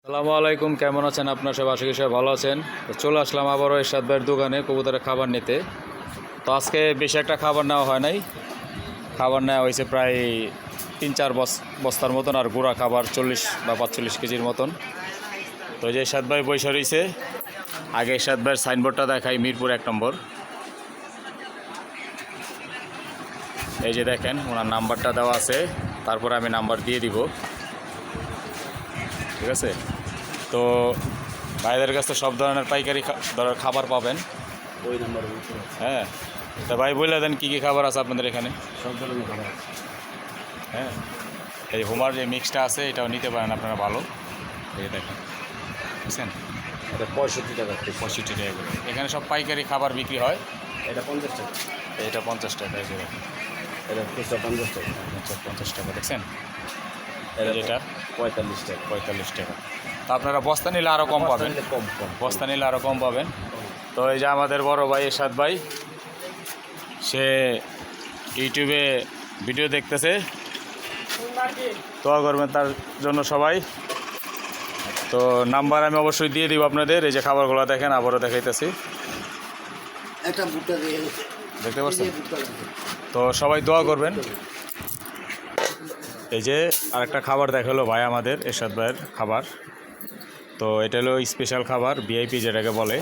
আসসালামু আলাইকুম, কেমন আছেন আপনার সব? আশা করি সবাই ভালো আছেন। তো চলে আসলাম আবারও এরশাদ ভাইয়ের দোকানে কবুতরের খাবার নিতে। তো আজকে বেশি একটা খাবার নেওয়া হয় নাই, খাবার নেওয়া হয়েছে প্রায় 3-4 বস্তার মতন, আর গুঁড়া খাবার 40 বা 45 কেজির মতন। তো এই যে এরশাদ ভাই বৈশা রয়েছে। আগে এরশাদ ভাইয়ের সাইনবোর্ডটা দেখাই, মিরপুর 1 নম্বর। এই যে দেখেন ওনার নাম্বারটা দেওয়া আছে, তারপরে আমি নাম্বার দিয়ে দিব, ঠিক আছে? তো ভাইদের কাছে সব ধরনের পাইকারি খাবার পাবেন ওই নাম্বারে। হ্যাঁ। তা ভাই বলে দেন কী কী খাবার আছে আপনাদের এখানে? সব ধরনের খাবার। হ্যাঁ, এই হোমার যে মিক্সটা আছে এটাও নিতে পারেন আপনারা, ভালো। এই দেখেন, বুঝছেন, এটা 65 টাকা। 65 টাকা করে। এখানে সব পাইকারি খাবার বিক্রি হয়। এটা 50 টাকা। এটা 50 টাকা। এই যে দেখেন, এটা খুচরা 50 টাকা। 50 টাকা, দেখছেন? এটা যেটা 45 টাকা। 45 টাকা। তো আপনারা বস্তা নিলে আরও কম পাবেন, কম। বস্তা নিলে আরও কম পাবেন। তো এই যে আমাদের বড় ভাই এরশাদ ভাই, সে ইউটিউবে ভিডিও দেখতেছে, দোয়া করবেন তার জন্য সবাই। তো নাম্বার আমি অবশ্যই দিয়ে দিব আপনাদের। এই যে খাবারগুলো দেখেন, আবারও দেখাইতেছি, একটা ভুট্টা দিয়ে দেখতে পাচ্ছেন? তো সবাই দোয়া করবেন। এই যে আরেকটা খাবার দেখালো ভাই আমাদের এরশাদ ভাইয়ের খাবার। তো এটা হলো স্পেশাল খাবার, ভিআইপি যেটাকে বলে।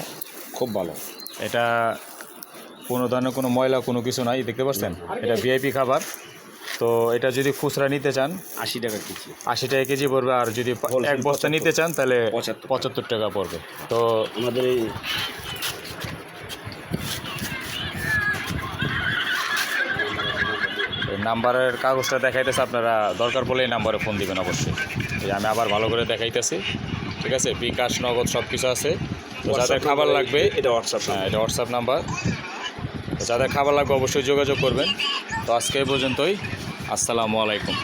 খুব ভালো। এটা কোনো ধরনের কোনো ময়লা কোনো কিছু নাই, দেখতে পাচ্ছেন? এটা ভিআইপি খাবার। তো এটা যদি খুচরা নিতে চান 80 টাকা কেজি। 80 টাকা কেজি পড়বে, আর যদি এক বস্তা নিতে চান তাহলে 75 টাকা পড়বে। তো আমাদের এই নাম্বারের কাগজটা দেখাইতেছে, আপনারা দরকার পড়লে এই নাম্বারে ফোন দিবেন অবশ্যই। এই আমি আবার ভালো করে দেখাইতেছি, ঠিক আছে? বিকাশ, নগদ সব কিছু আছে। তো যাদের খাবার লাগবে, এটা হোয়াটসঅ্যাপ। হ্যাঁ, এটা হোয়াটসঅ্যাপ নাম্বার। যাদের খাবার লাগবে অবশ্যই যোগাযোগ করবেন। তো আজকে এই পর্যন্তই। আসসালামু আলাইকুম।